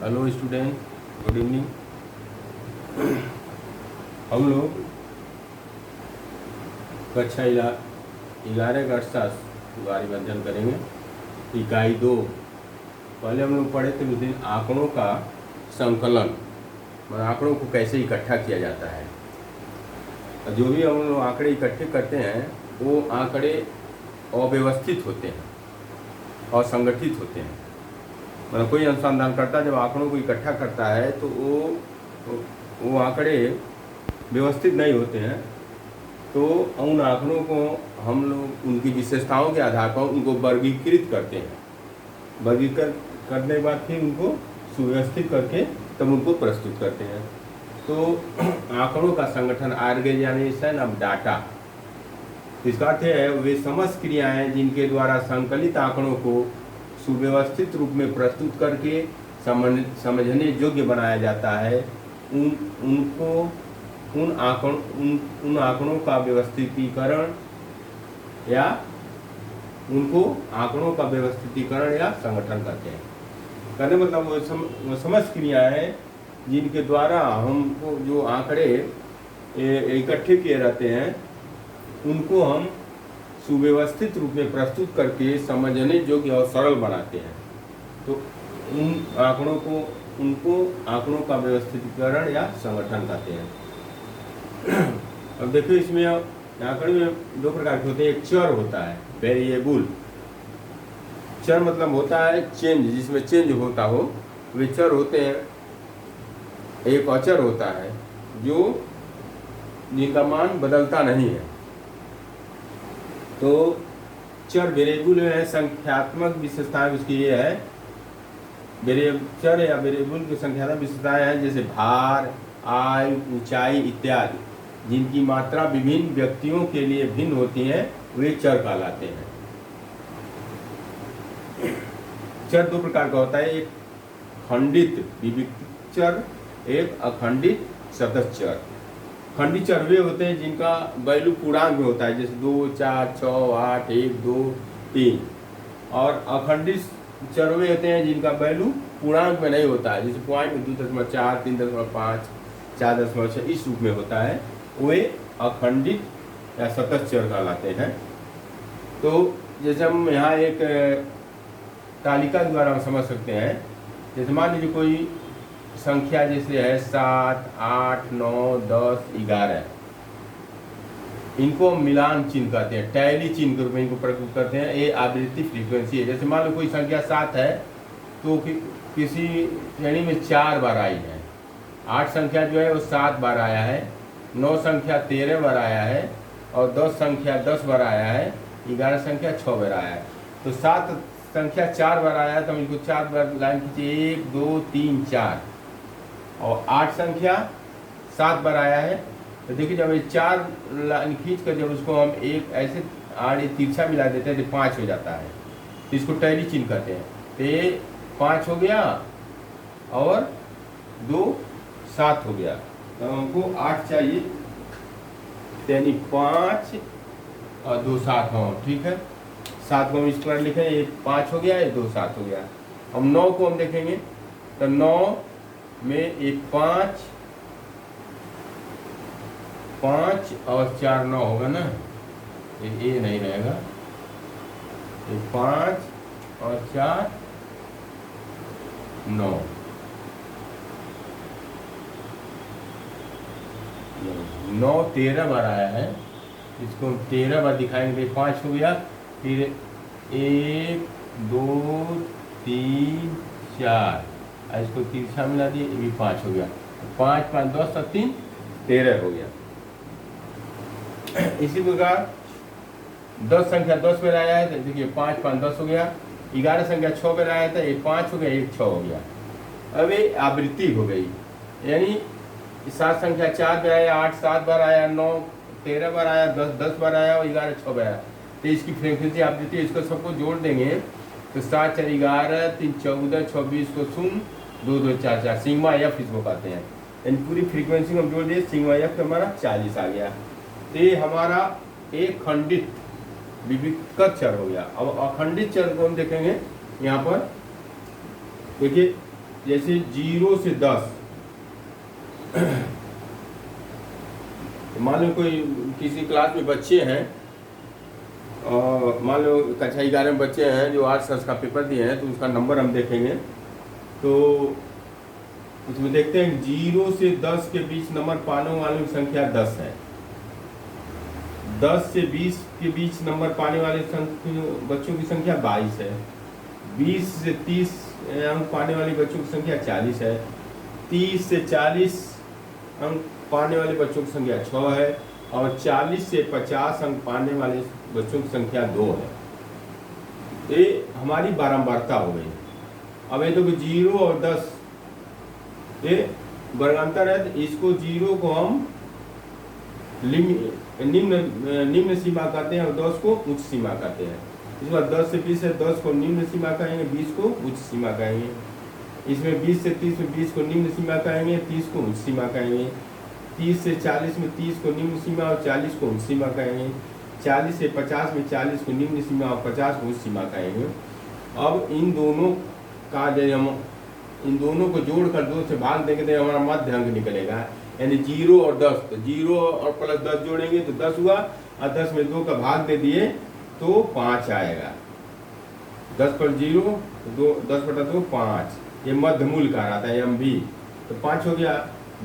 Hello student, good evening. हम लोग कक्षा 11 का अर्थशास्त्र का रिवीजन करेंगे। इकाई 2 पहले हम लोग पढ़े थे उस दिन आंकड़ों का संकलन, मतलब आंकड़ों को कैसे इकट्ठा किया जाता है। जो भी हम लोग आंकड़े इकट्ठे करते हैं वो आंकड़े अव्यवस्थित होते हैं और संगठित होते हैं। मतलब कोई अनुसंधानकर्ता जब आंकड़ों को इकट्ठा करता है तो वो आंकड़े व्यवस्थित नहीं होते हैं, तो उन आंकड़ों को हम लोग उनकी विशेषताओं के आधार पर उनको वर्गीकृत करते हैं। वर्गीकृत करने के बाद फिर उनको सुव्यवस्थित करके तब उनको प्रस्तुत करते हैं। तो आंकड़ों का संगठन, ऑर्गेनाइजेशन ऑफ डाटा, इसका अर्थ है वे समस्त क्रियाएं जिनके द्वारा संकलित आंकड़ों को सुव्यवस्थित रूप में प्रस्तुत करके समझने योग्य बनाया जाता है। उन आंकड़ों का व्यवस्थितीकरण या उनको आंकड़ों का व्यवस्थितीकरण या संगठन करते हैं। कहने मतलब वो समस्त क्रियाएं जिनके द्वारा हमको जो आंकड़े इकट्ठे किए रहते हैं उनको हम सुव्यवस्थित रूप में प्रस्तुत करके समझने योग्य और सरल बनाते हैं। तो उनको आंकड़ों का व्यवस्थितीकरण या संगठन कहते हैं। अब देखिए, इसमें आंकड़े में दो प्रकार के होते हैं। एक चर होता है, वेरिएबल। चर मतलब होता है चेंज, जिसमें चेंज होता हो, वे चर होते हैं। एक अचर होता है जो जिनका मान बदलता नहीं है। तो चर वेरिएबल है, संख्यात्मक विशेषताएं उसकी ये है। चर या वेरिएबल की संख्यात्मक विशेषताएं हैं जैसे भार, आयु, ऊंचाई इत्यादि, जिनकी मात्रा विभिन्न व्यक्तियों के लिए भिन्न होती है, वे चर कहलाते हैं। चर दो प्रकार का होता है, एक खंडित विविक्त चर, एक अखंडित सतत चर। खंडित चर वे होते हैं जिनका वैल्यू पूर्णांक में होता है, जैसे 2, 4, 6, 8, 1, 2, 3। और अखंडित चर वे होते हैं जिनका वैल्यू पूर्णांक में नहीं होता है, जैसे पॉइंट 2.4, 3.5, 4.6 इस रूप में होता है, वे अखंडित या सतत चर कहलाते हैं। तो जैसे हम यहाँ एक तालिका द्वारा हम समझ सकते हैं। जैसे मान लीजिए कोई संख्या जैसे है 7, 8, 9, 10, 11, इनको मिलान चिन्ह कहते हैं, टैली चिन्ह के रूप में इनको प्रस्तुत करते हैं। ये आवृत्ति फ्रीक्वेंसी है। जैसे मान लो कोई संख्या 7 है तो किसी श्रेणी में 4 बार आई है। 8 संख्या जो है वो 7 बार आया है, 9 संख्या 13 बार आया है, और 10 संख्या 10 बार आया है, 11 संख्या 6 बार आया है। तो 7 संख्या 4 बार आया है तो हम इनको 4 बार लाइन खींचिए, 1, 2, 3, 4। और 8 संख्या 7 बार आया है तो देखिए, जब ये 4 लाइन खींच कर जब उसको हम एक ऐसे आड़े तिरछा मिला देते हैं तो 5 हो जाता है। तो इसको टैली चिन्ह कहते हैं। तो ये 5 हो गया और 2 7 हो गया, तो हमको 8 चाहिए, यानी 5 और 2 7 हो, ठीक है। 7 को हम इस पर लिखें, ये 5 हो गया, ये 2 7 हो गया। अब 9 को हम देखेंगे तो 9 में एक 5 और 4 9 होगा ना, ये नहीं रहेगा। ये 5 और 4 9, 9 13 बार आया है, इसको हम 13 बार दिखाएंगे। 5 हो गया, फिर 1, 2, 3, 4, इसको तिरछा मिला दिए, ये भी 5 हो गया। 5 5 10 और 3 13 हो गया। इसी प्रकार 10 संख्या 10 बार आया है तो देखिए 5 5 10 हो गया। 11 संख्या 6 बार आया था, ये 5 हो गया, 1 6 हो गया। अब ये आवृत्ति हो गई, यानी 7 संख्या 4 बार आया, 8 7 बार आया, 9 13 बार आया, 10 10 बार आया और 11 6 बार आया। तो इसकी फ्रीक्वेंसी आवृत्ति, इसको सबको जोड़ देंगे तो 7 4 11, 3 14, 26 को 0, 2 2 4 4, सिग्मा एफ इसको कहते हैं। यानी पूरी फ्रीक्वेंसी को हम जोड़ दिए, सिग्मा एफ हमारा 40 आ गया। तो ये हमारा एक खंडित विविक्त चर हो गया। अब अखंडित चर को हम देखेंगे यहाँ पर, देखिए जैसे 0 से 10, मान लो कोई किसी क्लास में बच्चे हैं, और मान लो कक्षा 11 में बच्चे हैं जो 8 साल का पेपर दिए हैं, तो उसका नंबर हम देखेंगे। तो उसमें देखते हैं 0 से 10 के बीच नंबर पाने वालों की संख्या 10 है। 10 से 20 के बीच नंबर पाने वाले बच्चों की संख्या 22 है। 20 से 30 अंक पाने वाले बच्चों की संख्या 40 है। 30 से 40 अंक पाने वाले बच्चों की संख्या 6 है। और 40 से 50 अंक पाने वाले बच्चों की संख्या 2 है। ये हमारी बारंबारता हो गई। अब ये देखो 0 और 10 ये वर्गांतर है, तो इसको 0 को हम निम्न सीमा कहते हैं और 10 को उच्च सीमा कहते हैं। इसके बाद 10 से 20 है, 10 को निम्न सीमा कहेंगे, 20 को उच्च सीमा कहेंगे। इसमें 20 से 30 में 20 को निम्न सीमा कहेंगे, 30 को उच्च सीमा कहेंगे। 30 से 40 में 30 को निम्न सीमा और 40 को उच्च सीमा कहेंगे। 40 से 50 में 40 को निम्न सीमा और 50 को उच्च सीमा कहेंगे। अब इन दोनों का जब हम इन दोनों को जोड़कर 2 से भाग देंगे तो हमारा मध्य अंक निकलेगा, यानी 0 और 10। तो 0 और प्लस 10 जोड़ेंगे तो 10 हुआ, और 10 में 2 का भाग दे दिए तो 5 आएगा। 10 पर 0 तो 10/2 5, ये मध्य मूल कहलाता है MB। तो 5 हो गया।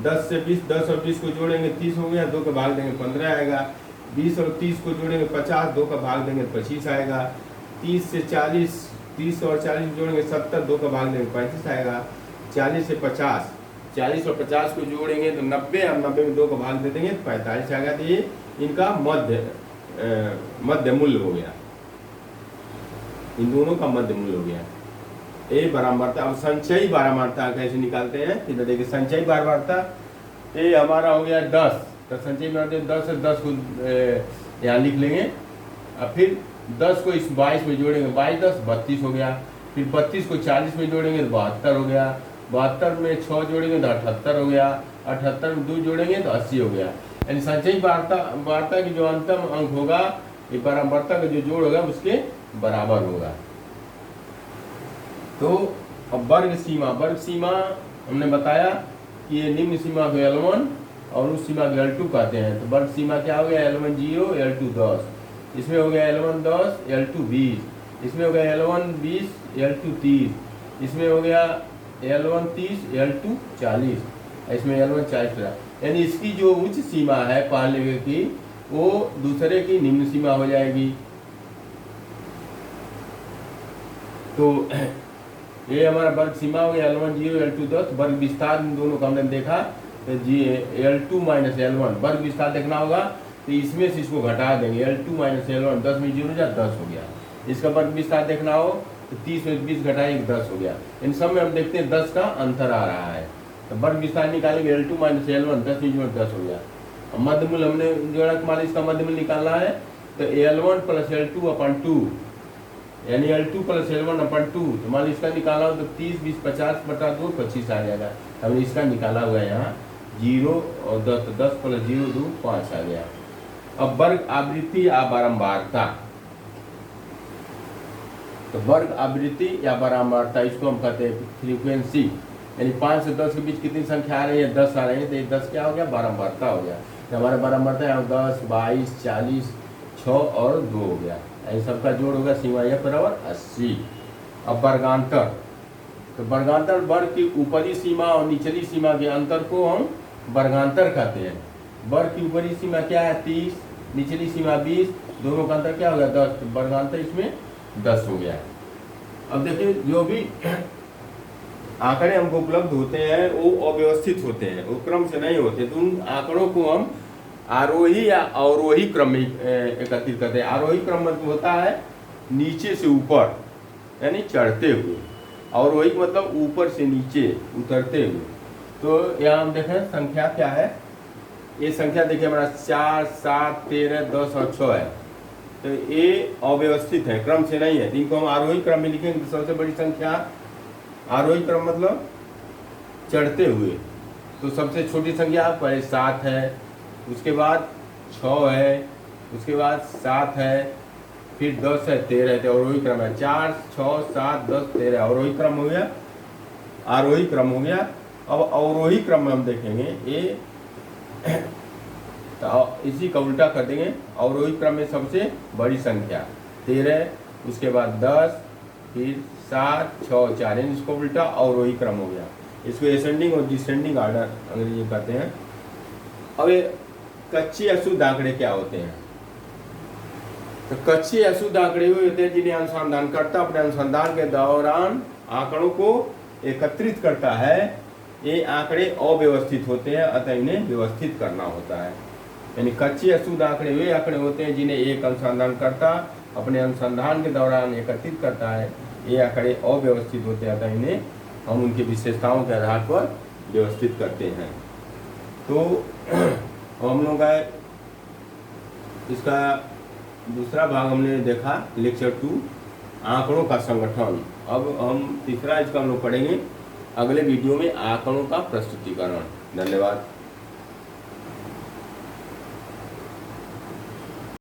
10 से 20, 10 और 20 को जोड़ेंगे 30 हो गया, 2 का भाग देंगे 15 आएगा। 20 और 30 को जोड़ेंगे 50, 2 का भाग देंगे 25 आएगा। 30 से 40, 30 और 40 जोड़ेंगे 70, 2 का भाग देंगे 35 आएगा। 40 से 50, 40 और 50 को जोड़ेंगे तो 90, हम 90 में 2 का भाग दे देंगे तो 45 आएगा। तो ये इनका मध्य मूल्य हो गया, इन दोनों का मध्य मूल्य हो गया। ये बारंबारता। अब संचयी बारंबारता कैसे निकालते हैं, इधर देखिए संचयी बारंबारता ये हमारा हो गया 10। तो संचयी बारंबारता 10 से 10 को यहाँ लिख लेंगे, और फिर 10 को इस 22 में जोड़ेंगे, 22 10 32 हो गया। फिर 32 को 40 में जोड़ेंगे तो 72 हो गया। 72 में 6 जोड़ेंगे तो 78 हो गया। 78 में 2 जोड़ेंगे तो 80 हो गया। यानी संचयी बारंबारता की जो अंतिम अंक होगा, ये बारंबारता का जो जोड़ होगा उसके बराबर होगा। तो अब वर्ग सीमा हमने बताया कि ये निम्न सीमा को L1 और उस सीमा को L2 कहते हैं। तो वर्ग सीमा क्या हो गया, L1 0, L2 10। इसमें हो गया L1 10, L2 20। इसमें हो गया L1 20, L2 30। इसमें हो गया L1 30, L2 40। इसमें L1 40 रहा। यानी इसकी जो उच्च सीमा है पहले की, वो दूसरे की निम्न सीमा हो जाएगी। तो ये हमारा वर्ग सीमा हो गया L1 0, L2 10। वर्ग विस्तार इन दोनों का हमने देखा, तो L2 माइनस L1 वर्ग विस्तार देखना होगा, तो इसमें से इसको घटा देंगे। L2 माइनस L1, 10 में 0 जा 10 हो गया। इसका वर्ग विस्तार देखना हो तो 30 में 20 घटाएंगे 10 हो गया। इन सब में हम देखते हैं 10 का अंतर आ रहा है, तो वर्ग विस्तार निकालेंगे L2 माइनस L1, 10 में 0 10 हो गया। अब मध्य मूल्य हमने जोड़ा, मान इसका मध्य मूल्य निकालना है, तो L1 प्लस L2 अपन 2, यानी L2 प्लस L1 अपन 2। तो मान इसका निकाला हो तो 30 20 50/2 25 आ जाएगा। हमने इसका निकाला हुआ है यहाँ 0 और 10, 10 प्लस 0 2 5 आ गया। अब वर्ग आवृत्ति या बारंबारता, तो वर्ग आवृत्ति या बारंबारता इसको हम कहते हैं फ्रीक्वेंसी। यानी 5 से 10 के बीच कितनी संख्या आ रही है, 10 आ रही है, तो ये 10 क्या हो गया, बारंबारता हो गया। तो हमारा बारंबारता है 10 22 40 6 और 2 हो गया। इन सबका जोड़ होगा सीमा यह बराबर 80। अब वर्गांतर, तो वर्गांतर वर्ग की ऊपरी सीमा और निचली सीमा के अंतर को हम वर्गांतर कहते हैं। वर्ग की ऊपरी सीमा क्या है 30, निचली सीमा 20, दोनों का अंतर क्या हो गया 10। तो वर्गांतर इसमें 10 हो गया। अब देखिए जो भी आंकड़े हमको उपलब्ध होते हैं वो अव्यवस्थित होते हैं, वो क्रम से नहीं होते। तो उन आंकड़ों को हम आरोही या अवरोही क्रम में एकत्रित करते हैं। आरोही क्रम मतलब होता है नीचे से ऊपर, यानी चढ़ते हुए। अवरोही मतलब ऊपर से नीचे उतरते हुए। तो यहाँ हम देखें संख्या क्या है, ये संख्या देखिए हमारा 4 7 13 10 और 6 है। तो ये अव्यवस्थित है, क्रम से नहीं है। इनको हम आरोही क्रम में लिखेंगे तो सबसे बड़ी संख्या आरोही क्रम मतलब चढ़ते हुए। तो सबसे छोटी संख्या पहले 7 है, उसके बाद 6 है, उसके बाद 7 है, फिर 10 है, 13 है। तो अवरोही क्रम है 4 6 7 10 13 अवरोही क्रम हो गया। आरोही क्रम हो गया। अब अवरोही क्रम में हम देखेंगे ये तो इसी का उल्टा कर देंगे। अवरोही क्रम में सबसे बड़ी संख्या 13, उसके बाद 10, फिर 7, 6, 4, यानी इसको उल्टा अवरोही क्रम हो गया। इसको असेंडिंग और डिसेंडिंग ऑर्डर अंग्रेजी में कहते हैं। अब ये कच्चे अशुद्ध आंकड़े क्या होते हैं? तो कच्चे अशुद्ध आंकड़े वो होते हैं जिन्हें अनुसंधानकर्ता अपने अनुसंधान के दौरान आंकड़ों को एकत्रित करता है। ये आंकड़े अव्यवस्थित होते हैं, अतः इन्हें व्यवस्थित करना होता है। यानी कच्चे अशुद्ध आंकड़े वे आंकड़े होते हैं जिन्हें एक अनुसंधानकर्ता अपने अनुसंधान के दौरान एकत्रित करता है। ये आंकड़े अव्यवस्थित होते हैं, अतः इन्हें हम उनकी विशेषताओं के आधार पर व्यवस्थित करते हैं। तो हम लोग का इसका दूसरा भाग हमने देखा लेक्चर 2 आंकड़ों का संगठन। अब हम तीसरा इसका हम लोग पढ़ेंगे अगले वीडियो में आंकड़ों का प्रस्तुतिकरण। धन्यवाद।